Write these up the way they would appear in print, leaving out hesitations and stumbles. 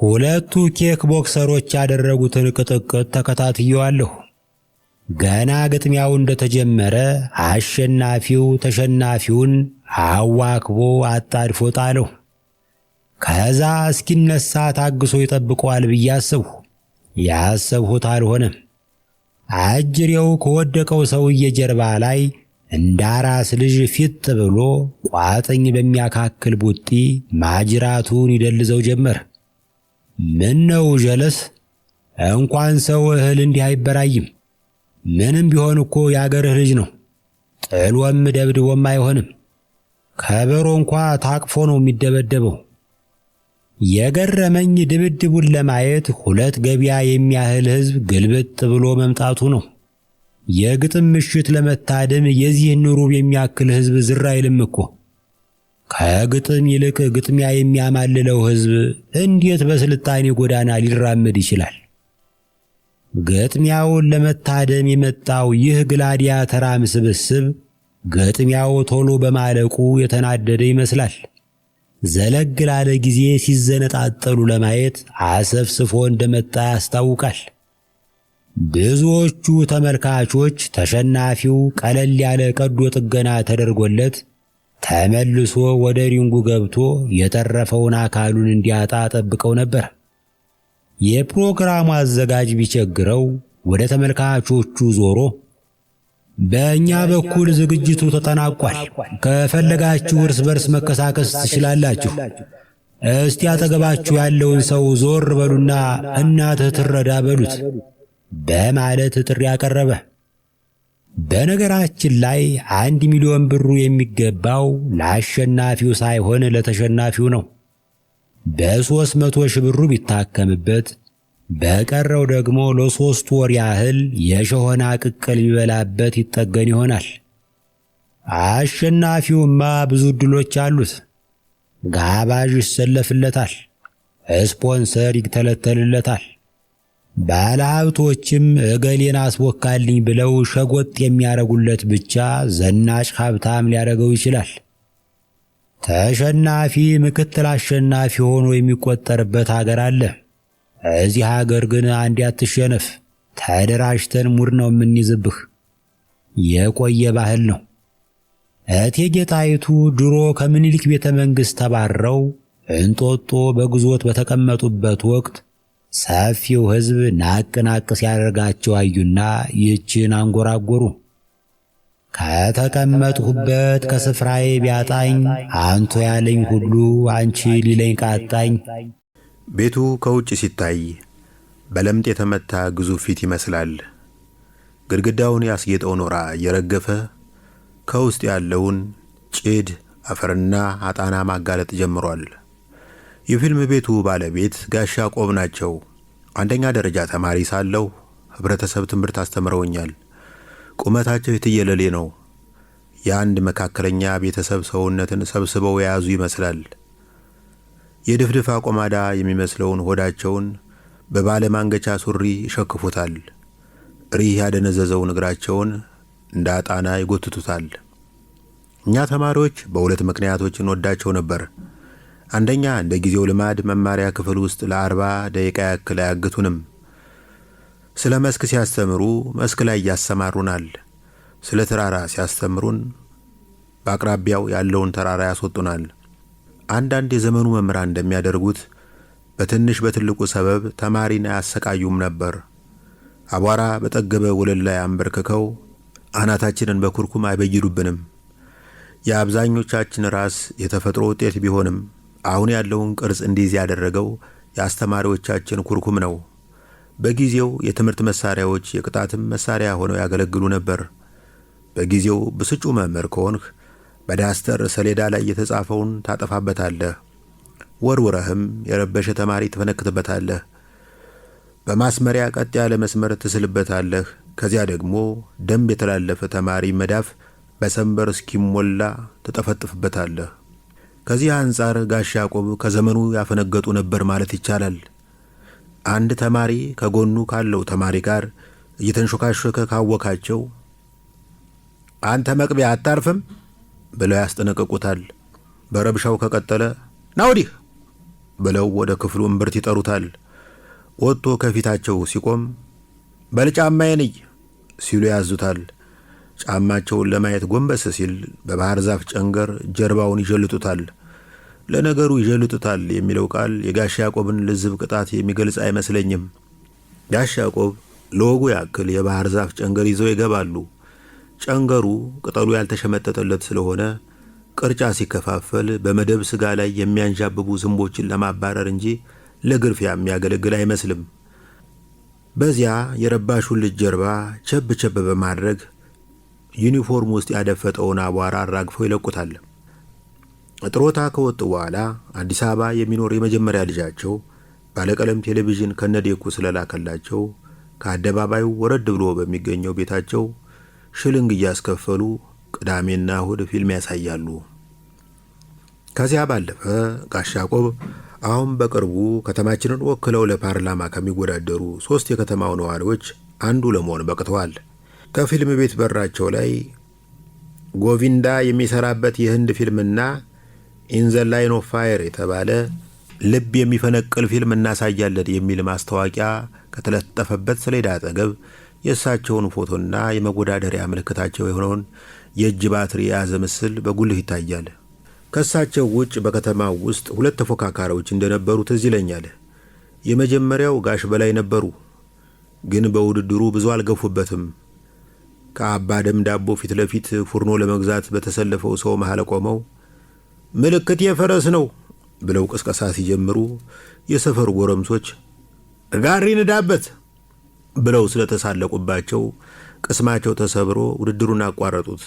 ሁለቱ ኬክ ቦክሰሮች ያደረጉትን ቅጥቅጥ ተከታትየዋለሁ። ገና ግጥሚያው እንደተጀመረ አሸናፊው ተሸናፊውን አዋክቦ አጣድፎ ጣለው። ከዛ እስኪነሳ ታግሶ ይጠብቀዋል ብዬ አሰብሁ። ያሰብሁት አልሆነም። አጅሬው ከወደቀው ሰውዬ ጀርባ ላይ እንዳራስ ልጅ ፊት ብሎ ቋጥኝ በሚያካክል ቡጢ ማጅራቱን ይደልዘው ጀመር። ምን ነው ጀለስ? እንኳን ሰው እህል እንዲህ አይበራይም። ምንም ቢሆን እኮ የአገርህ ልጅ ነው። ጥሎም ደብድቦም አይሆንም። ከበሮ እንኳ ታቅፎ ነው የሚደበደበው። የገረመኝ ድብድቡን ለማየት ሁለት ገበያ የሚያህል ሕዝብ ግልብጥ ብሎ መምጣቱ ነው። የግጥም ምሽት ለመታደም የዚህን ሩብ የሚያክል ሕዝብ ዝር አይልም እኮ። ከግጥም ይልቅ ግጥሚያ የሚያማልለው ሕዝብ እንዴት በስልጣኔ ጎዳና ሊራመድ ይችላል? ግጥሚያውን ለመታደም የመጣው ይህ ግላዲያተራም ስብስብ ግጥሚያው ቶሎ በማለቁ የተናደደ ይመስላል። ዘለግ ላለ ጊዜ ሲዘነጣጠሉ ለማየት አሰፍስፎ እንደመጣ ያስታውቃል። ብዙዎቹ ተመልካቾች ተሸናፊው ቀለል ያለ ቀዶ ጥገና ተደርጎለት ተመልሶ ወደ ሪንጉ ገብቶ የተረፈውን አካሉን እንዲያጣ ጠብቀው ነበር። የፕሮግራሙ አዘጋጅ ቢቸግረው ወደ ተመልካቾቹ ዞሮ በእኛ በኩል ዝግጅቱ ተጠናቋል፣ ከፈለጋችሁ እርስ በርስ መከሳከስ ትችላላችሁ። እስቲ አጠገባችሁ ያለውን ሰው ዞር በሉና እናትህ ትረዳ በሉት በማለት ጥሪ ያቀረበ። በነገራችን ላይ 1 ሚሊዮን ብሩ የሚገባው ለአሸናፊው ሳይሆን ለተሸናፊው ነው። በ300 ሺህ ብሩ ቢታከምበት በቀረው ደግሞ ለ3 ወር ያህል የሸሆና ቅቅል ቢበላበት ይጠገን ይሆናል። አሸናፊውማ ብዙ ዕድሎች አሉት። ጋባዥ ይሰለፍለታል፣ ስፖንሰር ይተለተልለታል። ባለሀብቶችም እገሌን አስወካልኝ ብለው ሸጎጥ የሚያረጉለት ብቻ ዘናጭ ሀብታም ሊያደርገው ይችላል። ተሸናፊ ምክትል አሸናፊ ሆኖ የሚቆጠርበት ሀገር አለ። እዚህ ሀገር ግን አንድ አትሸነፍ፣ ተደራጅተን ሙድ ነው የምንይዝብህ። የቆየ ባህል ነው። እቴጌ ጣይቱ ድሮ ከምኒልክ ቤተ መንግሥት ተባረው እንጦጦ በግዞት በተቀመጡበት ወቅት ሰፊው ሕዝብ ናቅ ናቅ ሲያደርጋቸው አዩና ይህችን አንጎራጎሩ። ከተቀመጥሁበት ከስፍራዬ ቢያጣኝ አንቶ ያለኝ ሁሉ አንቺ ሊለኝ ቃጣኝ። ቤቱ ከውጭ ሲታይ በለምጥ የተመታ ግዙፍ ፊት ይመስላል። ግድግዳውን ያስጌጠው ኖራ እየረገፈ ከውስጥ ያለውን ጭድ፣ አፈርና አጣና ማጋለጥ ጀምሯል። የፊልም ቤቱ ባለቤት ጋሻ ቆብ ናቸው። አንደኛ ደረጃ ተማሪ ሳለሁ ህብረተሰብ ትምህርት አስተምረውኛል። ቁመታቸው የትየለሌ ነው። የአንድ መካከለኛ ቤተሰብ ሰውነትን ሰብስበው የያዙ ይመስላል። የድፍድፍ አቆማዳ የሚመስለውን ሆዳቸውን በባለ ማንገቻ ሱሪ ይሸክፉታል። ሪህ ያደነዘዘውን እግራቸውን እንደ አጣና ይጎትቱታል። እኛ ተማሪዎች በሁለት ምክንያቶች እንወዳቸው ነበር። አንደኛ እንደ ጊዜው ልማድ መማሪያ ክፍል ውስጥ ለ40 ደቂቃ ያክል አያግቱንም። ስለ መስክ ሲያስተምሩ መስክ ላይ ያሰማሩናል። ስለ ተራራ ሲያስተምሩን በአቅራቢያው ያለውን ተራራ ያስወጡናል። አንዳንድ የዘመኑ መምህራን እንደሚያደርጉት በትንሽ በትልቁ ሰበብ ተማሪን አያሰቃዩም ነበር። አቧራ በጠገበ ወለል ላይ አንበርክከው አናታችንን በኩርኩም አይበይዱብንም። የአብዛኞቻችን ራስ የተፈጥሮ ውጤት ቢሆንም አሁን ያለውን ቅርጽ እንዲይዝ ያደረገው የአስተማሪዎቻችን ኩርኩም ነው። በጊዜው የትምህርት መሳሪያዎች የቅጣትም መሳሪያ ሆነው ያገለግሉ ነበር። በጊዜው ብስጩ መምህር ከሆንህ በዳስተር ሰሌዳ ላይ የተጻፈውን ታጠፋበታለህ። ወርውረህም የረበሸ ተማሪ ትፈነክትበታለህ። በማስመሪያ ቀጥ ያለ መስመር ትስልበታለህ። ከዚያ ደግሞ ደንብ የተላለፈ ተማሪ መዳፍ በሰንበር እስኪሞላ ትጠፈጥፍበታለህ። ከዚህ አንጻር ጋሻ ያዕቆብ ከዘመኑ ያፈነገጡ ነበር ማለት ይቻላል። አንድ ተማሪ ከጎኑ ካለው ተማሪ ጋር እየተንሾካሾከ ካወካቸው አንተ መቅቢያ አታርፍም ብለው ያስጠነቅቁታል። በረብሻው ከቀጠለ ና ወዲህ ብለው ወደ ክፍሉ እምብርት ይጠሩታል። ወጥቶ ከፊታቸው ሲቆም በል ጫማዬን እይ ሲሉ ያዙታል። ጫማቸውን ለማየት ጎንበስ ሲል በባህር ዛፍ ጨንገር ጀርባውን ይጀልጡታል። ለነገሩ ይጀልጡታል የሚለው ቃል የጋሽ ያዕቆብን ልዝብ ቅጣት የሚገልጽ አይመስለኝም። ጋሽ ያዕቆብ ለወጉ ያክል የባህር ዛፍ ጨንገር ይዘው ይገባሉ። ጨንገሩ ቅጠሉ ያልተሸመጠጠለት ስለሆነ ቅርጫ ሲከፋፈል በመደብ ስጋ ላይ የሚያንዣብቡ ዝንቦችን ለማባረር እንጂ ለግርፊያ የሚያገለግል አይመስልም። በዚያ የረባሹን ልጅ ጀርባ ቸብ ቸብ በማድረግ ዩኒፎርም ውስጥ ያደፈጠውን አቧራ አራግፈው ይለቁታል። ጥሮታ ከወጡ በኋላ አዲስ አበባ የሚኖር የመጀመሪያ ልጃቸው ባለቀለም ቴሌቪዥን ከነዴኩ ስለላከላቸው ከአደባባዩ ወረድ ብሎ በሚገኘው ቤታቸው ሽልንግ እያስከፈሉ ቅዳሜና እሁድ ፊልም ያሳያሉ። ከዚያ ባለፈ ጋሽ ያዕቆብ አሁን በቅርቡ ከተማችንን ወክለው ለፓርላማ ከሚወዳደሩ 3 የከተማው ነዋሪዎች አንዱ ለመሆን በቅተዋል። ከፊልም ቤት በራቸው ላይ ጎቪንዳ የሚሰራበት የህንድ ፊልምና ኢን ዘ ላይን ኦፍ ፋየር የተባለ ልብ የሚፈነቅል ፊልም እናሳያለን የሚል ማስታወቂያ ከተለጠፈበት ሰሌዳ አጠገብ የእሳቸውን ፎቶና የመወዳደሪያ ምልክታቸው የሆነውን የእጅ ባትሪ የያዘ ምስል በጉልህ ይታያል። ከእሳቸው ውጭ በከተማው ውስጥ 2 ተፎካካሪዎች እንደነበሩ ትዝ ይለኛል። የመጀመሪያው ጋሽ በላይ ነበሩ፣ ግን በውድድሩ ብዙ አልገፉበትም። ከአባ ደም ዳቦ ፊት ለፊት ፉርኖ ለመግዛት በተሰለፈው ሰው መሃል ቆመው ምልክት የፈረስ ነው ብለው ቅስቀሳ ሲጀምሩ የሰፈሩ ጎረምሶች ጋሪ ንዳበት ብለው ስለተሳለቁባቸው ቅስማቸው ተሰብሮ ውድድሩን አቋረጡት።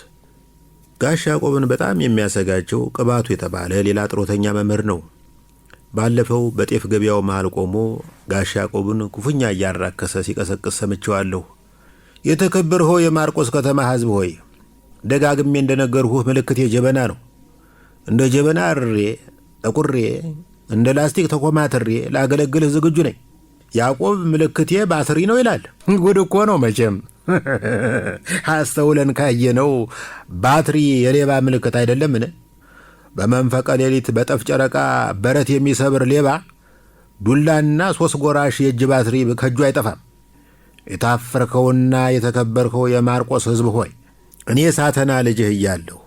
ጋሽ ያዕቆብን በጣም የሚያሰጋቸው ቅባቱ የተባለ ሌላ ጥሮተኛ መምህር ነው። ባለፈው በጤፍ ገበያው መሃል ቆሞ ጋሽ ያዕቆብን ኩፍኛ እያራከሰ ሲቀሰቅስ ሰምቼዋለሁ። የተከበርኸው የማርቆስ ከተማ ሕዝብ ሆይ ደጋግሜ እንደነገርሁህ ምልክቴ ጀበና ነው። እንደ ጀበና አርሬ ጠቁሬ እንደ ላስቲክ ተኮማትሬ ላገለግልህ ዝግጁ ነኝ። ያዕቆብ ምልክቴ ባትሪ ነው ይላል። ጉድ እኮ ነው መቼም። አስተውለን ካየነው ባትሪ የሌባ ምልክት አይደለምን? በመንፈቀ ሌሊት በጠፍ ጨረቃ በረት የሚሰብር ሌባ ዱላና 3 ጎራሽ የእጅ ባትሪ ከእጁ አይጠፋም። የታፈርከውና የተከበርከው የማርቆስ ሕዝብ ሆይ እኔ ሳተና ልጅህ እያለሁ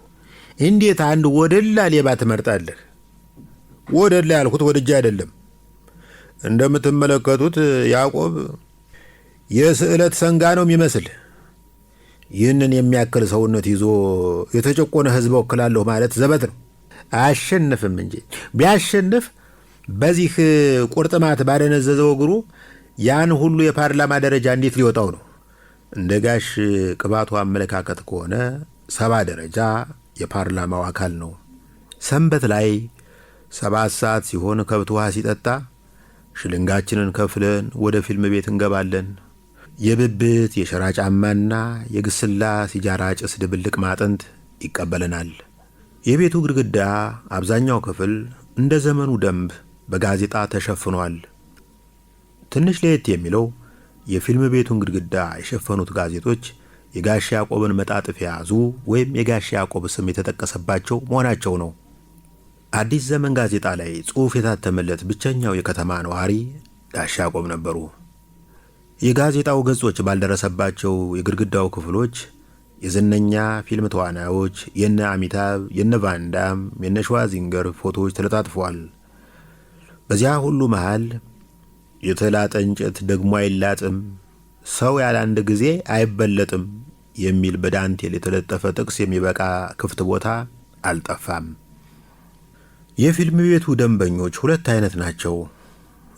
እንዴት አንድ ወደላ ሌባ ትመርጣለህ? ወደላ ያልኩት ወድጄ አይደለም። እንደምትመለከቱት ያዕቆብ የስዕለት ሰንጋ ነው የሚመስል። ይህንን የሚያክል ሰውነት ይዞ የተጨቆነ ሕዝብ ወክላለሁ ማለት ዘበት ነው። አያሸንፍም እንጂ ቢያሸንፍ በዚህ ቁርጥማት ባደነዘዘው እግሩ ያን ሁሉ የፓርላማ ደረጃ እንዴት ሊወጣው ነው? እንደ ጋሽ ቅባቱ አመለካከት ከሆነ 70 ደረጃ የፓርላማው አካል ነው። ሰንበት ላይ 7 ሰዓት ሲሆን ከብት ውሃ ሲጠጣ ሽልንጋችንን ከፍለን ወደ ፊልም ቤት እንገባለን። የብብት የሸራ ጫማና የግስላ ሲጃራ ጭስ ድብልቅ ማጠንት ይቀበለናል። የቤቱ ግድግዳ አብዛኛው ክፍል እንደ ዘመኑ ደንብ በጋዜጣ ተሸፍኗል። ትንሽ ለየት የሚለው የፊልም ቤቱን ግድግዳ የሸፈኑት ጋዜጦች የጋሽ ያዕቆብን መጣጥፍ የያዙ ወይም የጋሽ ያዕቆብ ስም የተጠቀሰባቸው መሆናቸው ነው። አዲስ ዘመን ጋዜጣ ላይ ጽሑፍ የታተመለት ብቸኛው የከተማ ነዋሪ ጋሽ ያዕቆብ ነበሩ። የጋዜጣው ገጾች ባልደረሰባቸው የግድግዳው ክፍሎች የዝነኛ ፊልም ተዋናዮች፣ የነ አሚታብ፣ የነ ቫንዳም፣ የነ ሸዋዚንገር ፎቶዎች ተለጣጥፈዋል። በዚያ ሁሉ መሃል የተላጠ እንጨት ደግሞ አይላጥም፣ ሰው ያለ አንድ ጊዜ አይበለጥም የሚል በዳንቴል የተለጠፈ ጥቅስ የሚበቃ ክፍት ቦታ አልጠፋም። የፊልም ቤቱ ደንበኞች 2 አይነት ናቸው።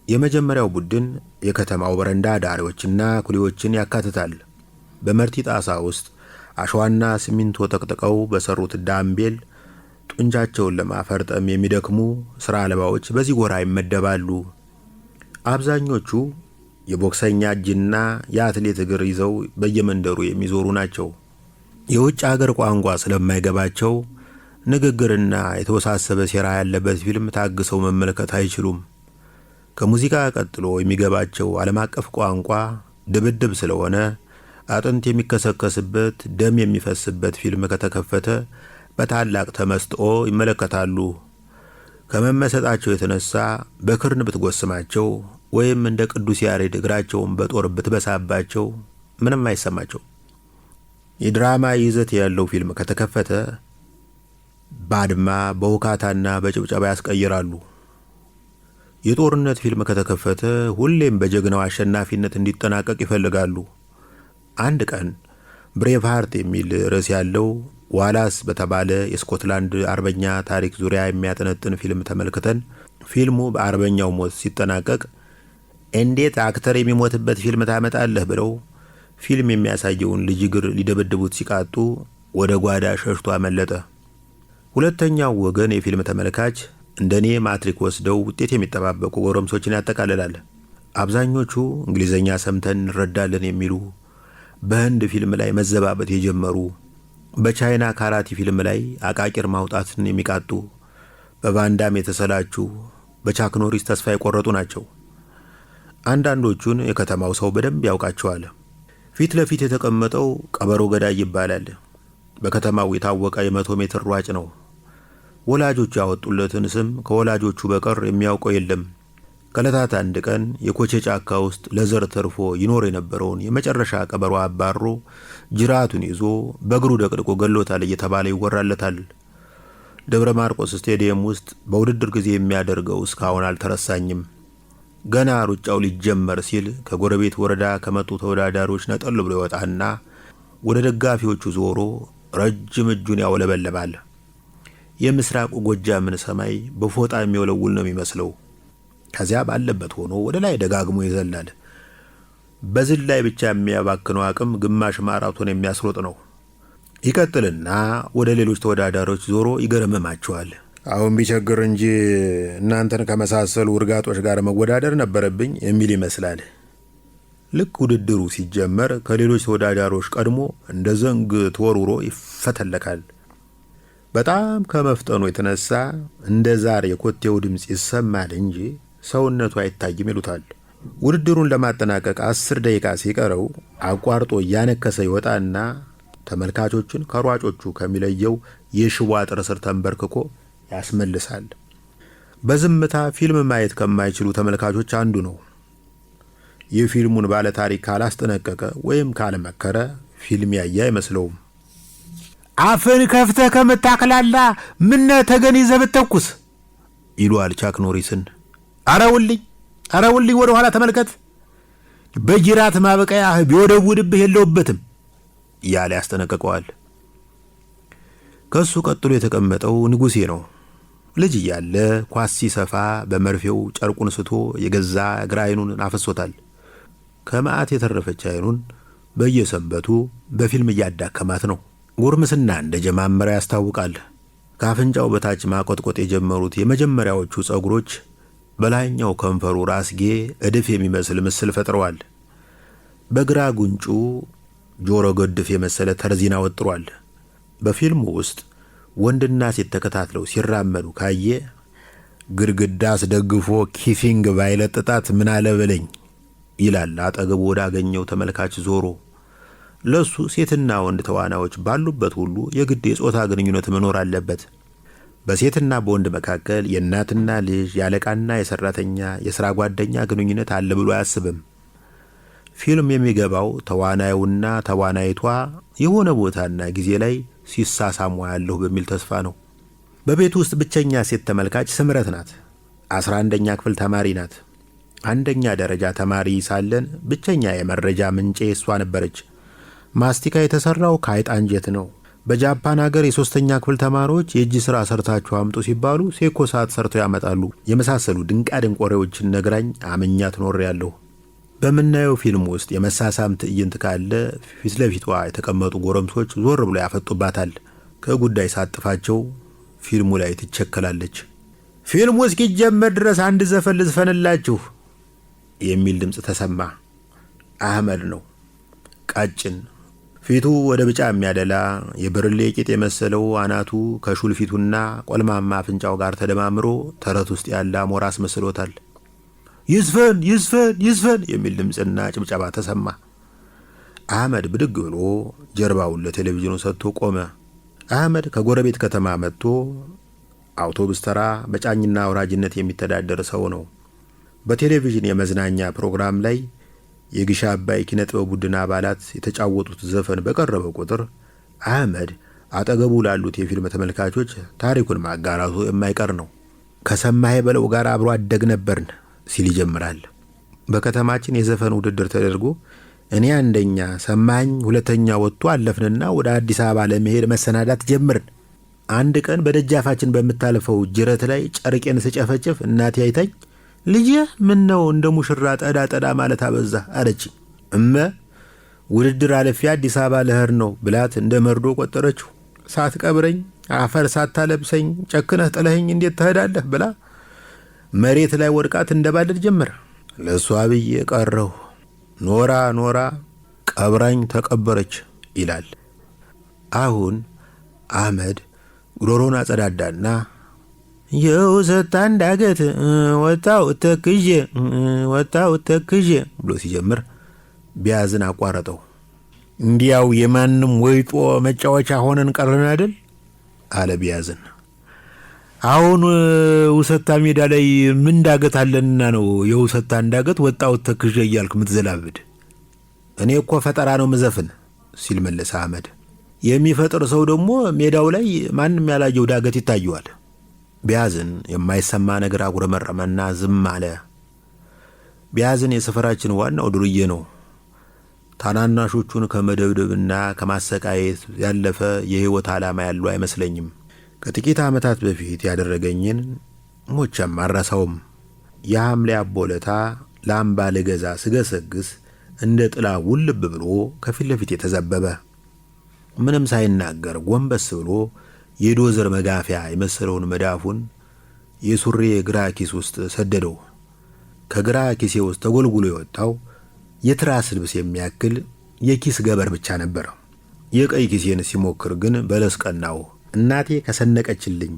የመጀመሪያው ቡድን የከተማው በረንዳ ዳሪዎችና ኩሊዎችን ያካትታል። በመርቲ ጣሳ ውስጥ አሸዋና ሲሚንቶ ጠቅጥቀው በሰሩት ዳምቤል ጡንቻቸውን ለማፈርጠም የሚደክሙ ሥራ አልባዎች በዚህ ጎራ ይመደባሉ። አብዛኞቹ የቦክሰኛ እጅና የአትሌት እግር ይዘው በየመንደሩ የሚዞሩ ናቸው። የውጭ አገር ቋንቋ ስለማይገባቸው ንግግርና የተወሳሰበ ሴራ ያለበት ፊልም ታግሰው መመልከት አይችሉም። ከሙዚቃ ቀጥሎ የሚገባቸው ዓለም አቀፍ ቋንቋ ድብድብ ስለሆነ አጥንት የሚከሰከስበት ደም የሚፈስበት ፊልም ከተከፈተ በታላቅ ተመስጦ ይመለከታሉ። ከመመሰጣቸው የተነሳ በክርን ብትጎስማቸው ወይም እንደ ቅዱስ ያሬድ እግራቸውን በጦር ብትበሳባቸው ምንም አይሰማቸው። የድራማ ይዘት ያለው ፊልም ከተከፈተ ባድማ በውካታና በጭብጨባ ያስቀይራሉ። የጦርነት ፊልም ከተከፈተ ሁሌም በጀግናው አሸናፊነት እንዲጠናቀቅ ይፈልጋሉ። አንድ ቀን ብሬቭ ሃርት የሚል ርዕስ ያለው ዋላስ በተባለ የስኮትላንድ አርበኛ ታሪክ ዙሪያ የሚያጠነጥን ፊልም ተመልክተን ፊልሙ በአርበኛው ሞት ሲጠናቀቅ እንዴት አክተር የሚሞትበት ፊልም ታመጣለህ ብለው ፊልም የሚያሳየውን ልጅ እግር ሊደበድቡት ሲቃጡ ወደ ጓዳ ሸሽቶ አመለጠ። ሁለተኛው ወገን የፊልም ተመልካች እንደኔ ማትሪክ ወስደው ውጤት የሚጠባበቁ ጎረምሶችን ያጠቃልላል። አብዛኞቹ እንግሊዘኛ ሰምተን እንረዳለን የሚሉ፣ በህንድ ፊልም ላይ መዘባበት የጀመሩ፣ በቻይና ካራቲ ፊልም ላይ አቃቂር ማውጣትን የሚቃጡ፣ በቫንዳም የተሰላቹ፣ በቻክ ኖሪስ ተስፋ የቆረጡ ናቸው። አንዳንዶቹን የከተማው ሰው በደንብ ያውቃቸዋል። ፊት ለፊት የተቀመጠው ቀበሮ ገዳይ ይባላል። በከተማው የታወቀ የ100 ሜትር ሯጭ ነው። ወላጆቹ ያወጡለትን ስም ከወላጆቹ በቀር የሚያውቀው የለም። ከዕለታት አንድ ቀን የኮቼ ጫካ ውስጥ ለዘር ተርፎ ይኖር የነበረውን የመጨረሻ ቀበሮ አባሮ ጅራቱን ይዞ በእግሩ ደቅድቆ ገሎታል እየተባለ ይወራለታል። ደብረ ማርቆስ ስቴዲየም ውስጥ በውድድር ጊዜ የሚያደርገው እስካሁን አልተረሳኝም። ገና ሩጫው ሊጀመር ሲል ከጎረቤት ወረዳ ከመጡ ተወዳዳሪዎች ነጠል ብሎ ይወጣና ወደ ደጋፊዎቹ ዞሮ ረጅም እጁን ያውለበለባል። የምስራቁ ጎጃምን ሰማይ በፎጣ የሚወለውል ነው የሚመስለው። ከዚያ ባለበት ሆኖ ወደ ላይ ደጋግሞ ይዘላል። በዝል ላይ ብቻ የሚያባክነው አቅም ግማሽ ማራቶን የሚያስሮጥ ነው። ይቀጥልና ወደ ሌሎች ተወዳዳሪዎች ዞሮ ይገረመማቸዋል። አሁን ቢቸግር እንጂ እናንተን ከመሳሰሉ ውርጋጦች ጋር መወዳደር ነበረብኝ የሚል ይመስላል። ልክ ውድድሩ ሲጀመር ከሌሎች ተወዳዳሪዎች ቀድሞ እንደ ዘንግ ተወርውሮ ይፈተለካል። በጣም ከመፍጠኑ የተነሳ እንደ ዛር የኮቴው ድምፅ ይሰማል እንጂ ሰውነቱ አይታይም ይሉታል። ውድድሩን ለማጠናቀቅ 10 ደቂቃ ሲቀረው አቋርጦ እያነከሰ ይወጣና ተመልካቾችን ከሯጮቹ ከሚለየው የሽቦ አጥር ስር ተንበርክኮ ያስመልሳል። በዝምታ ፊልም ማየት ከማይችሉ ተመልካቾች አንዱ ነው። የፊልሙን ባለ ታሪክ ካላስጠነቀቀ ወይም ካለመከረ ፊልም ያየ አይመስለውም። አፍን ከፍተህ ከምታክላላ ምን ተገን ይዘህ ብትተኩስ ይሏል ቻክ ኖሪስን። አረውልኝ ወደ ኋላ ተመልከት፣ በጅራት ማበቀያ ቢወደውድብህ የለውበትም ያለ ያስጠነቅቀዋል። ከሱ ቀጥሎ የተቀመጠው ንጉሴ ነው። ልጅ እያለ ኳስ ሲሰፋ በመርፌው ጨርቁን ስቶ የገዛ ግራ አይኑን አፈሶታል። ከመዓት የተረፈች አይኑን በየሰንበቱ በፊልም እያዳከማት ነው። ጉርምስና እንደጀማመረ ያስታውቃል። ከአፍንጫው በታች ማቆጥቆጥ የጀመሩት የመጀመሪያዎቹ ጸጉሮች በላይኛው ከንፈሩ ራስጌ እድፍ የሚመስል ምስል ፈጥረዋል። በግራ ጉንጩ ጆሮ ገድፍ የመሰለ ተርዚና ወጥሯል። በፊልሙ ውስጥ ወንድና ሴት ተከታትለው ሲራመዱ ካየ ግድግዳ አስደግፎ ኪፊንግ ባይለጥጣት ምን አለ በለኝ ይላል አጠገቡ ወዳገኘው ተመልካች ዞሮ። ለሱ ሴትና ወንድ ተዋናዮች ባሉበት ሁሉ የግድ የጾታ ግንኙነት መኖር አለበት። በሴትና በወንድ መካከል የእናትና ልጅ፣ የአለቃና የሰራተኛ፣ የሥራ ጓደኛ ግንኙነት አለ ብሎ አያስብም። ፊልም የሚገባው ተዋናዩና ተዋናይቷ የሆነ ቦታና ጊዜ ላይ ሲሳሳሙ ያለሁ በሚል ተስፋ ነው። በቤት ውስጥ ብቸኛ ሴት ተመልካች ስምረት ናት። 11ኛ ክፍል ተማሪ ናት። አንደኛ ደረጃ ተማሪ ሳለን ብቸኛ የመረጃ ምንጬ እሷ ነበረች። ማስቲካ የተሰራው ከአይጥ አንጀት ነው። በጃፓን ሀገር የ3ኛ ክፍል ተማሪዎች የእጅ ሥራ ሰርታችሁ አምጡ ሲባሉ ሴኮ ሰዓት ሰርተው ያመጣሉ የመሳሰሉ ድንቃድንቅ ወሬዎችን ነግራኝ አምኛት ኖሬያለሁ። በምናየው ፊልም ውስጥ የመሳሳም ትዕይንት ካለ ፊት ለፊቷ የተቀመጡ ጎረምሶች ዞር ብሎ ያፈጡባታል። ከጉዳይ ሳጥፋቸው ፊልሙ ላይ ትቸከላለች። ፊልሙ እስኪጀመር ድረስ አንድ ዘፈን ልዝፈንላችሁ የሚል ድምፅ ተሰማ። አህመድ ነው። ቀጭን ፊቱ ወደ ቢጫ የሚያደላ የብርሌ ቂጥ የመሰለው አናቱ ከሹል ፊቱና ቆልማማ አፍንጫው ጋር ተደማምሮ ተረት ውስጥ ያለ አሞራ አስመስሎታል። ይዝፈን ይዝፈን ይዝፈን የሚል ድምፅና ጭብጨባ ተሰማ። አህመድ ብድግ ብሎ ጀርባውን ለቴሌቪዥኑ ሰጥቶ ቆመ። አህመድ ከጎረቤት ከተማ መጥቶ አውቶቡስ ተራ በጫኝና አውራጅነት የሚተዳደር ሰው ነው። በቴሌቪዥን የመዝናኛ ፕሮግራም ላይ የግሽ አባይ ኪነጥበብ ቡድን አባላት የተጫወቱት ዘፈን በቀረበ ቁጥር አህመድ አጠገቡ ላሉት የፊልም ተመልካቾች ታሪኩን ማጋራቱ የማይቀር ነው። ከሰማሄ በለው ጋር አብሮ አደግ ነበርን ሲል ይጀምራል። በከተማችን የዘፈን ውድድር ተደርጎ እኔ አንደኛ፣ ሰማኝ ሁለተኛ ወጥቶ አለፍንና ወደ አዲስ አበባ ለመሄድ መሰናዳት ጀመርን። አንድ ቀን በደጃፋችን በምታልፈው ጅረት ላይ ጨርቄን ስጨፈጭፍ እናቴ አይታኝ ልጄ ምን ነው እንደ ሙሽራ ጠዳ ጠዳ ማለት አበዛ አለችኝ። ውድድር አለፊ አዲስ አበባ ልሄድ ነው ብላት እንደ መርዶ ቆጠረችው። ሳትቀብረኝ አፈር ሳታለብሰኝ ጨክነህ ጥለኸኝ እንዴት ትሄዳለህ ብላ መሬት ላይ ወድቃ ትንደባለል ጀመረ። ለእሷ ብዬ ቀረሁ። ኖራ ቀብራኝ ተቀበረች ይላል። አሁን አህመድ ጉሮሮን አጸዳዳና የውሰታ እንዳገት ወጣው ተክዤ ብሎ ሲጀምር ቢያዝን አቋረጠው። እንዲያው የማንም ወይጦ መጫወቻ ሆነን ቀረን አይደል አለ ቢያዝን። አሁን ውሰታ ሜዳ ላይ ምን ዳገት አለንና ነው የውሰታ እንዳገት ወጣው ተክዤ እያልክ ምትዘላብድ? እኔ እኮ ፈጠራ ነው ምዘፍን ሲል መለሰ አህመድ። የሚፈጥር ሰው ደግሞ ሜዳው ላይ ማንም ያላየው ዳገት ይታየዋል። ቢያዝን የማይሰማ ነገር አጉረመረመና ዝም አለ። ቢያዝን የሰፈራችን ዋናው ዱርዬ ነው። ታናናሾቹን ከመደብደብና ከማሰቃየት ያለፈ የህይወት ዓላማ ያለው አይመስለኝም። ከጥቂት ዓመታት በፊት ያደረገኝን ሞቼም አልረሳውም። የሐምሌ አቦለታ ላምባ ልገዛ ስገሰግስ እንደ ጥላ ውልብ ብሎ ከፊት ለፊት የተዘበበ ምንም ሳይናገር ጎንበስ ብሎ የዶዘር መጋፊያ የመሰለውን መዳፉን የሱሪ ግራ ኪስ ውስጥ ሰደደው። ከግራ ኪሴ ውስጥ ተጎልጉሎ የወጣው የትራስ ልብስ የሚያክል የኪስ ገበር ብቻ ነበር። የቀይ ኪሴን ሲሞክር ግን በለስ ቀናው። እናቴ ከሰነቀችልኝ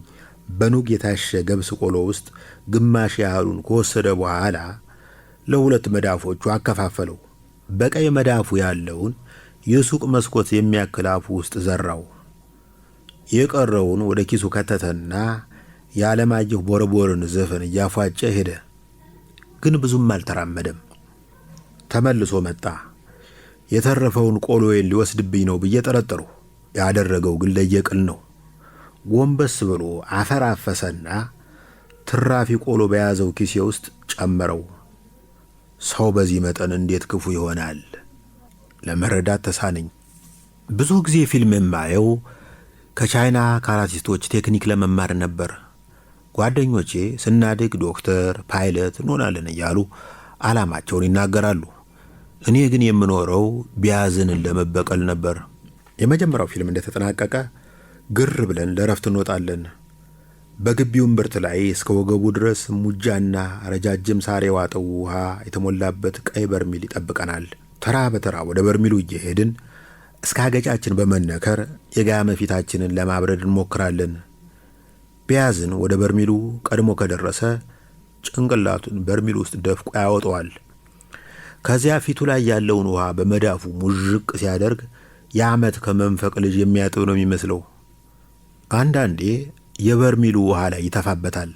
በኑግ የታሸ ገብስ ቆሎ ውስጥ ግማሽ ያህሉን ከወሰደ በኋላ ለሁለት መዳፎቹ አከፋፈለው። በቀይ መዳፉ ያለውን የሱቅ መስኮት የሚያክል አፉ ውስጥ ዘራው። የቀረውን ወደ ኪሱ ከተተና የዓለማየሁ ቦረቦርን ዘፈን እያፏጨ ሄደ። ግን ብዙም አልተራመደም። ተመልሶ መጣ። የተረፈውን ቆሎዬን ሊወስድብኝ ነው ብዬ ጠረጠሩ። ያደረገው ግን ለየቅል ነው። ጎንበስ ብሎ አፈር አፈሰና ትራፊ ቆሎ በያዘው ኪሴ ውስጥ ጨመረው። ሰው በዚህ መጠን እንዴት ክፉ ይሆናል? ለመረዳት ተሳነኝ። ብዙ ጊዜ ፊልም የማየው ከቻይና ካራቲስቶች ቴክኒክ ለመማር ነበር። ጓደኞቼ ስናድግ ዶክተር፣ ፓይለት እንሆናለን እያሉ ዓላማቸውን ይናገራሉ። እኔ ግን የምኖረው ቢያዝንን ለመበቀል ነበር። የመጀመሪያው ፊልም እንደተጠናቀቀ ግር ብለን ለረፍት እንወጣለን። በግቢው እምብርት ላይ እስከ ወገቡ ድረስ ሙጃና ረጃጅም ሳር የዋጠው ውሃ የተሞላበት ቀይ በርሚል ይጠብቀናል። ተራ በተራ ወደ በርሚሉ እየሄድን እስከ አገጫችን በመነከር የጋመ ፊታችንን ለማብረድ እንሞክራለን። ቢያዝን ወደ በርሚሉ ቀድሞ ከደረሰ ጭንቅላቱን በርሚሉ ውስጥ ደፍቆ ያወጣዋል። ከዚያ ፊቱ ላይ ያለውን ውሃ በመዳፉ ሙዥቅ ሲያደርግ የዓመት ከመንፈቅ ልጅ የሚያጥብ ነው የሚመስለው። አንዳንዴ የበርሚሉ ውሃ ላይ ይተፋበታል።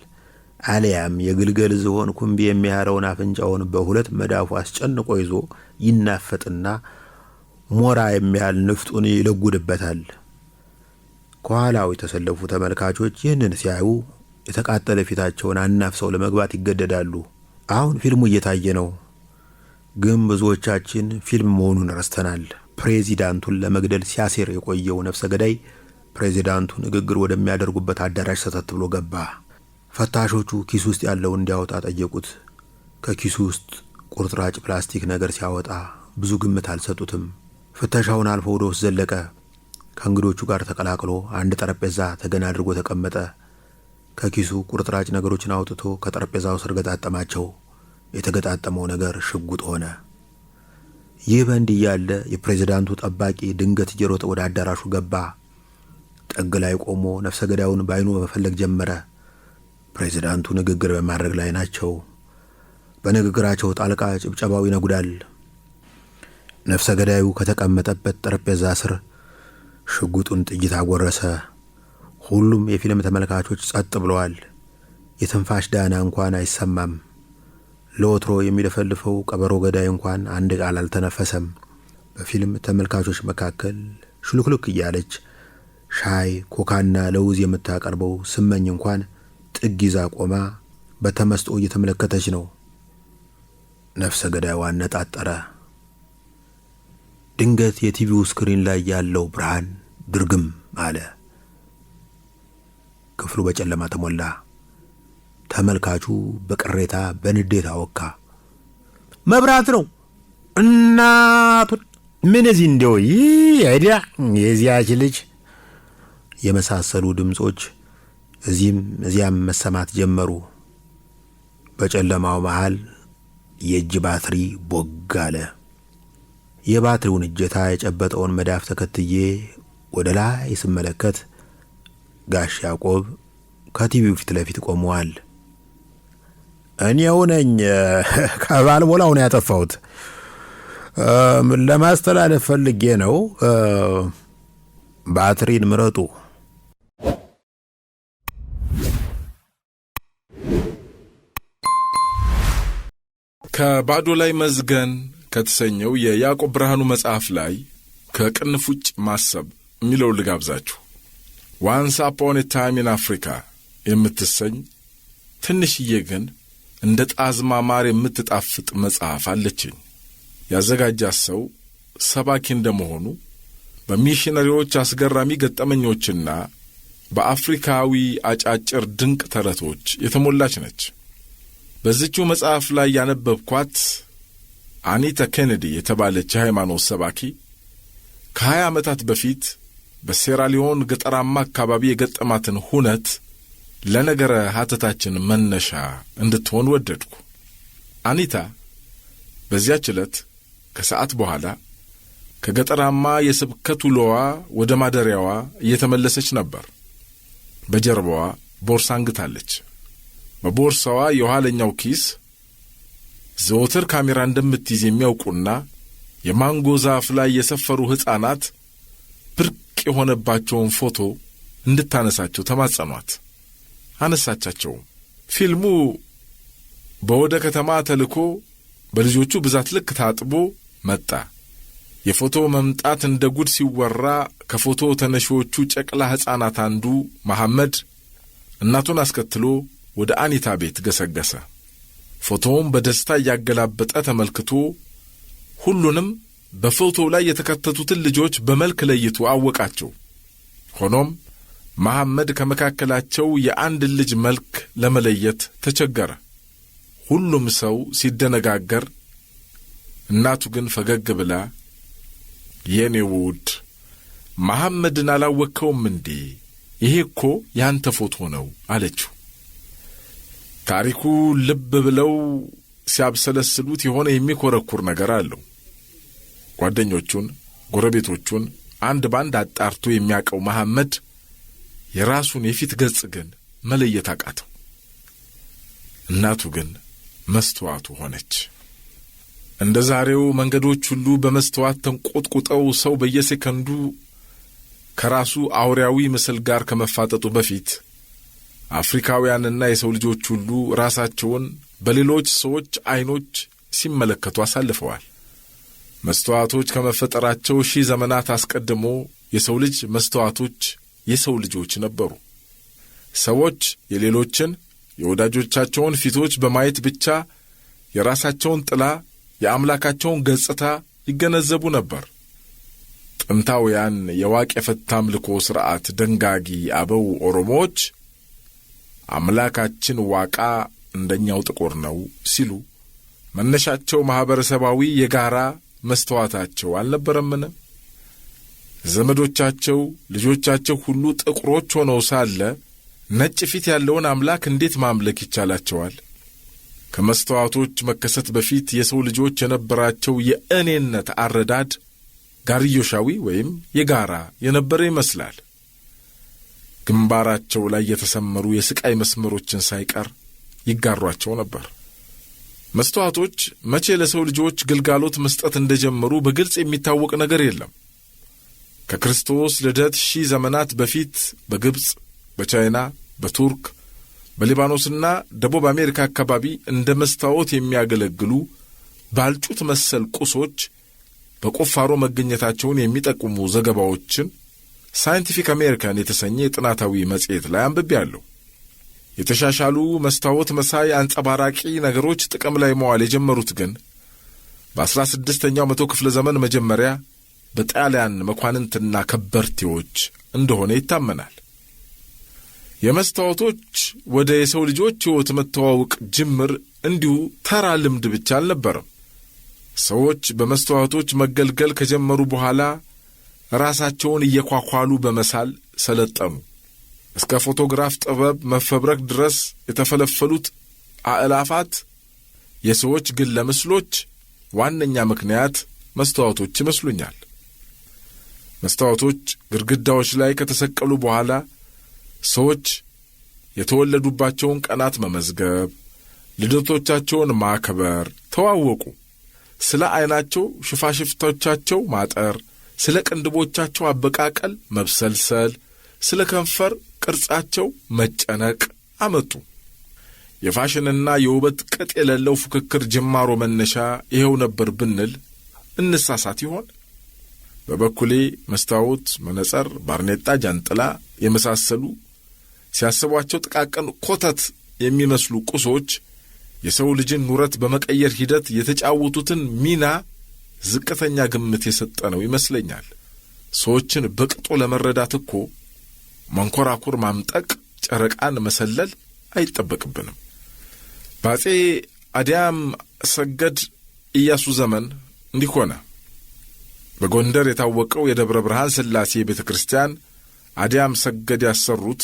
አሊያም የግልገል ዝሆን ኩምቢ የሚያረውን አፍንጫውን በሁለት መዳፉ አስጨንቆ ይዞ ይናፈጥና ሞራ የሚያህል ንፍጡን ይለጉድበታል። ከኋላው የተሰለፉ ተመልካቾች ይህንን ሲያዩ የተቃጠለ ፊታቸውን አናፍሰው ለመግባት ይገደዳሉ። አሁን ፊልሙ እየታየ ነው፣ ግን ብዙዎቻችን ፊልም መሆኑን ረስተናል። ፕሬዚዳንቱን ለመግደል ሲያሴር የቆየው ነፍሰ ገዳይ ፕሬዚዳንቱ ንግግር ወደሚያደርጉበት አዳራሽ ሰተት ብሎ ገባ። ፈታሾቹ ኪሱ ውስጥ ያለውን እንዲያወጣ ጠየቁት። ከኪሱ ውስጥ ቁርጥራጭ ፕላስቲክ ነገር ሲያወጣ ብዙ ግምት አልሰጡትም። ፍተሻውን አልፎ ወደ ውስጥ ዘለቀ። ከእንግዶቹ ጋር ተቀላቅሎ አንድ ጠረጴዛ ተገና አድርጎ ተቀመጠ። ከኪሱ ቁርጥራጭ ነገሮችን አውጥቶ ከጠረጴዛው ስር ገጣጠማቸው። የተገጣጠመው ነገር ሽጉጥ ሆነ። ይህ በእንዲህ ያለ የፕሬዝዳንቱ ጠባቂ ድንገት እየሮጠ ወደ አዳራሹ ገባ። ጠግ ላይ ቆሞ ነፍሰ ገዳዩን በዓይኑ መፈለግ ጀመረ። ፕሬዝዳንቱ ንግግር በማድረግ ላይ ናቸው። በንግግራቸው ጣልቃ ጭብጨባው ይነጉዳል። ነፍሰ ገዳዩ ከተቀመጠበት ጠረጴዛ ስር ሽጉጡን ጥይት አጎረሰ። ሁሉም የፊልም ተመልካቾች ጸጥ ብለዋል። የትንፋሽ ዳና እንኳን አይሰማም። ለወትሮ የሚለፈልፈው ቀበሮ ገዳይ እንኳን አንድ ቃል አልተነፈሰም። በፊልም ተመልካቾች መካከል ሹልክሉክ እያለች ሻይ፣ ኮካና ለውዝ የምታቀርበው ስመኝ እንኳን ጥግ ይዛ ቆማ በተመስጦ እየተመለከተች ነው። ነፍሰ ገዳይዋ አነጣጠረ። ድንገት የቲቪው ስክሪን ላይ ያለው ብርሃን ድርግም አለ። ክፍሉ በጨለማ ተሞላ። ተመልካቹ በቅሬታ በንዴት አወካ። መብራት ነው እናቱን ምን እዚህ እንደው አይዲያ የዚያች ልጅ የመሳሰሉ ድምጾች እዚህም እዚያም መሰማት ጀመሩ። በጨለማው መሃል የእጅ ባትሪ ቦግ አለ። የባትሪውን እጀታ የጨበጠውን መዳፍ ተከትዬ ወደ ላይ ስመለከት ጋሽ ያዕቆብ ከቲቪው ፊት ለፊት ቆመዋል። እኔው ነኝ ከባልቦላው ነው ያጠፋሁት። ለማስተላለፍ ፈልጌ ነው። ባትሪን ምረጡ። ከባዶ ላይ መዝገን ከተሰኘው የያዕቆብ ብርሃኑ መጽሐፍ ላይ ከቅንፍ ውጭ ማሰብ የሚለው ልጋብዛችሁ። ዋንስ አፖን ኤ ታይም ኢን አፍሪካ የምትሰኝ ትንሽዬ ግን እንደ ጣዝማ ማር የምትጣፍጥ መጽሐፍ አለችኝ። ያዘጋጃት ሰው ሰባኪ እንደመሆኑ በሚሽነሪዎች አስገራሚ ገጠመኞችና በአፍሪካዊ አጫጭር ድንቅ ተረቶች የተሞላች ነች። በዚህችው መጽሐፍ ላይ ያነበብኳት አኒታ ኬኔዲ የተባለች የሃይማኖት ሰባኪ ከ20 ዓመታት በፊት በሴራሊዮን ገጠራማ አካባቢ የገጠማትን ሁነት ለነገረ ሀተታችን መነሻ እንድትሆን ወደድኩ። አኒታ በዚያች ዕለት ከሰዓት በኋላ ከገጠራማ የስብከት ውሎዋ ወደ ማደሪያዋ እየተመለሰች ነበር። በጀርባዋ ቦርሳ አንግታለች። በቦርሳዋ የኋለኛው ኪስ ዘወትር ካሜራ እንደምትይዝ የሚያውቁና የማንጎ ዛፍ ላይ የሰፈሩ ሕፃናት ብርቅ የሆነባቸውን ፎቶ እንድታነሳቸው ተማጸኗት። አነሳቻቸውም። ፊልሙ በወደ ከተማ ተልኮ በልጆቹ ብዛት ልክ ታጥቦ መጣ። የፎቶ መምጣት እንደ ጉድ ሲወራ ከፎቶ ተነሺዎቹ ጨቅላ ሕፃናት አንዱ መሐመድ እናቱን አስከትሎ ወደ አኒታ ቤት ገሰገሰ። ፎቶውን በደስታ እያገላበጠ ተመልክቶ ሁሉንም በፎቶው ላይ የተከተቱትን ልጆች በመልክ ለይቶ አወቃቸው። ሆኖም መሐመድ ከመካከላቸው የአንድ ልጅ መልክ ለመለየት ተቸገረ። ሁሉም ሰው ሲደነጋገር፣ እናቱ ግን ፈገግ ብላ የኔ ውድ መሐመድን አላወቅከውም እንዴ? ይሄ እኮ ያንተ ፎቶ ነው አለችው። ታሪኩ ልብ ብለው ሲያብሰለስሉት የሆነ የሚኮረኩር ነገር አለው። ጓደኞቹን፣ ጎረቤቶቹን አንድ ባንድ አጣርቶ የሚያውቀው መሐመድ የራሱን የፊት ገጽ ግን መለየት አቃተው። እናቱ ግን መስተዋቱ ሆነች። እንደ ዛሬው መንገዶች ሁሉ በመስተዋት ተንቆጥቁጠው ሰው በየሴከንዱ ከራሱ አውሬያዊ ምስል ጋር ከመፋጠጡ በፊት አፍሪካውያንና የሰው ልጆች ሁሉ ራሳቸውን በሌሎች ሰዎች ዓይኖች ሲመለከቱ አሳልፈዋል። መስተዋቶች ከመፈጠራቸው 1000 ዘመናት አስቀድሞ የሰው ልጅ መስተዋቶች የሰው ልጆች ነበሩ። ሰዎች የሌሎችን የወዳጆቻቸውን ፊቶች በማየት ብቻ የራሳቸውን ጥላ፣ የአምላካቸውን ገጽታ ይገነዘቡ ነበር። ጥንታውያን የዋቅ የፈታ አምልኮ ሥርዓት ደንጋጊ አበው ኦሮሞዎች አምላካችን ዋቃ እንደኛው ጥቁር ነው ሲሉ መነሻቸው ማኅበረሰባዊ የጋራ መስተዋታቸው አልነበረምን? ዘመዶቻቸው፣ ልጆቻቸው ሁሉ ጥቁሮች ሆነው ሳለ ነጭ ፊት ያለውን አምላክ እንዴት ማምለክ ይቻላቸዋል? ከመስተዋቶች መከሰት በፊት የሰው ልጆች የነበራቸው የእኔነት አረዳድ ጋርዮሻዊ ወይም የጋራ የነበረ ይመስላል። ግንባራቸው ላይ የተሰመሩ የስቃይ መስመሮችን ሳይቀር ይጋሯቸው ነበር። መስተዋቶች መቼ ለሰው ልጆች ግልጋሎት መስጠት እንደጀመሩ በግልጽ የሚታወቅ ነገር የለም። ከክርስቶስ ልደት 1000 ዘመናት በፊት በግብጽ በቻይና፣ በቱርክ፣ በሊባኖስና ደቡብ አሜሪካ አካባቢ እንደ መስታወት የሚያገለግሉ ባልጩት መሰል ቁሶች በቁፋሮ መገኘታቸውን የሚጠቁሙ ዘገባዎችን ሳይንቲፊክ አሜሪካን የተሰኘ የጥናታዊ መጽሔት ላይ አንብቤያለሁ። የተሻሻሉ መስታወት መሳይ አንጸባራቂ ነገሮች ጥቅም ላይ መዋል የጀመሩት ግን በ16ኛው መቶ ክፍለ ዘመን መጀመሪያ በጣሊያን መኳንንትና ከበርቴዎች እንደሆነ ይታመናል። የመስታወቶች ወደ የሰው ልጆች ሕይወት መተዋወቅ ጅምር እንዲሁ ተራ ልምድ ብቻ አልነበረም። ሰዎች በመስታወቶች መገልገል ከጀመሩ በኋላ ራሳቸውን እየኳኳሉ በመሳል ሰለጠኑ። እስከ ፎቶግራፍ ጥበብ መፈብረክ ድረስ የተፈለፈሉት አእላፋት የሰዎች ግለ ምስሎች ዋነኛ ምክንያት መስታወቶች ይመስሉኛል። መስታወቶች ግድግዳዎች ላይ ከተሰቀሉ በኋላ ሰዎች የተወለዱባቸውን ቀናት መመዝገብ፣ ልደቶቻቸውን ማክበር ተዋወቁ። ስለ ዓይናቸው ሽፋሽፍቶቻቸው ማጠር፣ ስለ ቅንድቦቻቸው አበቃቀል መብሰልሰል፣ ስለ ከንፈር ቅርጻቸው መጨነቅ አመጡ። የፋሽንና የውበት ቅጥ የሌለው ፉክክር ጅማሮ መነሻ ይኸው ነበር ብንል እንሳሳት ይሆን? በበኩሌ መስታወት፣ መነጽር፣ ባርኔጣ፣ ጃንጥላ የመሳሰሉ ሲያስቧቸው ጥቃቅን ኮተት የሚመስሉ ቁሶች የሰው ልጅን ኑረት በመቀየር ሂደት የተጫወቱትን ሚና ዝቅተኛ ግምት የሰጠነው ይመስለኛል። ሰዎችን በቅጡ ለመረዳት እኮ መንኮራኩር ማምጠቅ፣ ጨረቃን መሰለል አይጠበቅብንም። በአፄ አዲያም ሰገድ ኢያሱ ዘመን እንዲህ ሆነ። በጎንደር የታወቀው የደብረ ብርሃን ሥላሴ ቤተ ክርስቲያን አዲያም ሰገድ ያሰሩት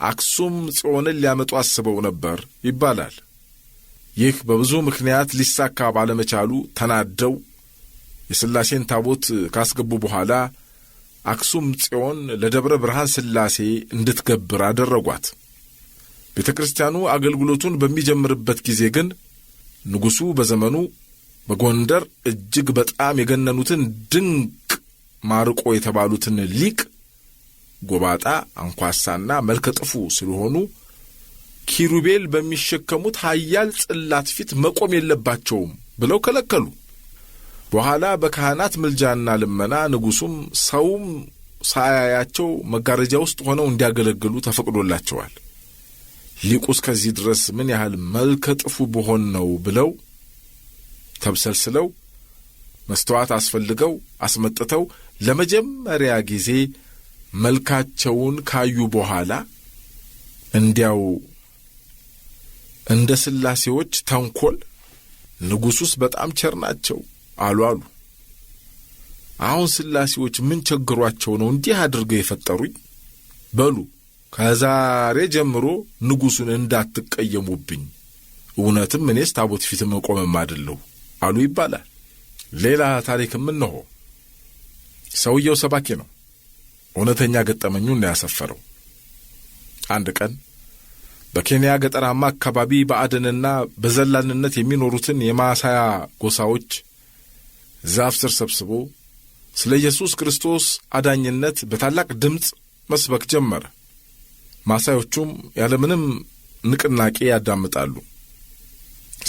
አክሱም ጽዮንን ሊያመጡ አስበው ነበር ይባላል። ይህ በብዙ ምክንያት ሊሳካ ባለመቻሉ ተናደው የሥላሴን ታቦት ካስገቡ በኋላ አክሱም ጽዮን ለደብረ ብርሃን ሥላሴ እንድትገብር አደረጓት። ቤተ ክርስቲያኑ አገልግሎቱን በሚጀምርበት ጊዜ ግን ንጉሡ በዘመኑ በጎንደር እጅግ በጣም የገነኑትን ድንቅ ማርቆ የተባሉትን ሊቅ ጎባጣ፣ አንኳሳና መልከ ጥፉ ስለሆኑ ኪሩቤል በሚሸከሙት ኃያል ጽላት ፊት መቆም የለባቸውም ብለው ከለከሉ። በኋላ በካህናት ምልጃና ልመና ንጉሡም ሰውም ሳያያቸው መጋረጃ ውስጥ ሆነው እንዲያገለግሉ ተፈቅዶላቸዋል። ሊቁ እስከዚህ ድረስ ምን ያህል መልከ ጥፉ በሆን ነው ብለው ተብሰልስለው መስተዋት አስፈልገው አስመጥተው ለመጀመሪያ ጊዜ መልካቸውን ካዩ በኋላ እንዲያው እንደ ሥላሴዎች ተንኰል ንጉሡስ በጣም ቸር ናቸው አሉ። አሁን ሥላሴዎች ምን ቸግሯቸው ነው እንዲህ አድርገው የፈጠሩኝ? በሉ ከዛሬ ጀምሮ ንጉሡን እንዳትቀየሙብኝ፣ እውነትም እኔስ ታቦት ፊት መቆምም አይደለሁ አሉ ይባላል። ሌላ ታሪክም እነሆ። ሰውየው ሰባኪ ነው። እውነተኛ ገጠመኙን ያሰፈረው። አንድ ቀን በኬንያ ገጠራማ አካባቢ በአደንና በዘላንነት የሚኖሩትን የማሳያ ጎሳዎች ዛፍ ስር ሰብስቦ ስለ ኢየሱስ ክርስቶስ አዳኝነት በታላቅ ድምፅ መስበክ ጀመረ። ማሳዮቹም ያለምንም ንቅናቄ ያዳምጣሉ።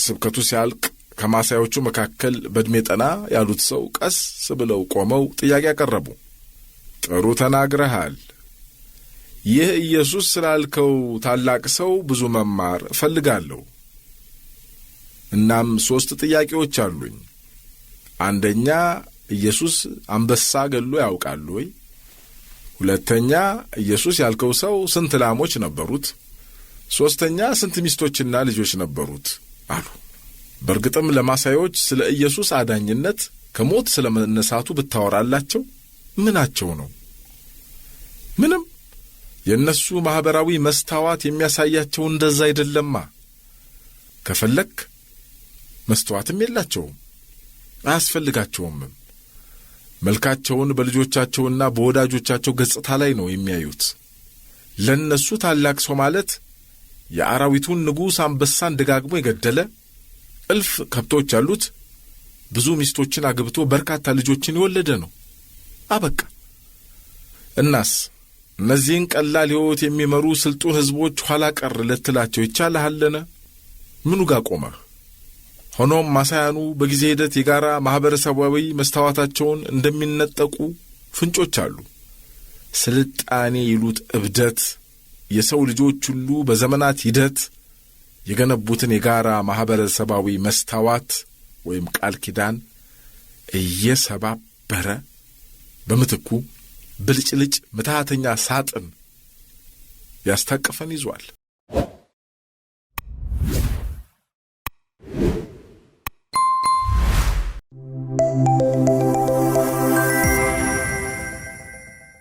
ስብከቱ ሲያልቅ ከማሳዮቹ መካከል በዕድሜ ጠና ያሉት ሰው ቀስ ብለው ቆመው ጥያቄ ያቀረቡ። ጥሩ ተናግረሃል። ይህ ኢየሱስ ስላልከው ታላቅ ሰው ብዙ መማር እፈልጋለሁ። እናም 3 ጥያቄዎች አሉኝ። አንደኛ፣ ኢየሱስ አንበሳ ገሎ ያውቃል ወይ? ሁለተኛ፣ ኢየሱስ ያልከው ሰው ስንት ላሞች ነበሩት? ሦስተኛ፣ ስንት ሚስቶችና ልጆች ነበሩት? አሉ። በእርግጥም ለማሳዮች ስለ ኢየሱስ አዳኝነት ከሞት ስለ መነሳቱ ብታወራላቸው ምናቸው ነው? ምንም። የእነሱ ማኅበራዊ መስተዋት የሚያሳያቸው እንደዛ አይደለማ። ከፈለክ መስተዋትም የላቸውም፣ አያስፈልጋቸውምም። መልካቸውን በልጆቻቸውና በወዳጆቻቸው ገጽታ ላይ ነው የሚያዩት። ለእነሱ ታላቅ ሰው ማለት የአራዊቱን ንጉሥ አንበሳን ደጋግሞ የገደለ፣ እልፍ ከብቶች ያሉት፣ ብዙ ሚስቶችን አግብቶ በርካታ ልጆችን የወለደ ነው። አበቃ። እናስ እነዚህን ቀላል ሕይወት የሚመሩ ስልጡን ሕዝቦች ኋላ ቀር ልትላቸው ይቻልሃልን? ምኑ ጋር ቆመህ? ሆኖም ማሳያኑ በጊዜ ሂደት የጋራ ማኅበረሰባዊ መስታወታቸውን እንደሚነጠቁ ፍንጮች አሉ። ስልጣኔ ይሉት እብደት የሰው ልጆች ሁሉ በዘመናት ሂደት የገነቡትን የጋራ ማኅበረሰባዊ መስታወት ወይም ቃል ኪዳን እየሰባበረ በምትኩ ብልጭልጭ ምትሃተኛ ሳጥን ያስታቀፈን ይዟል።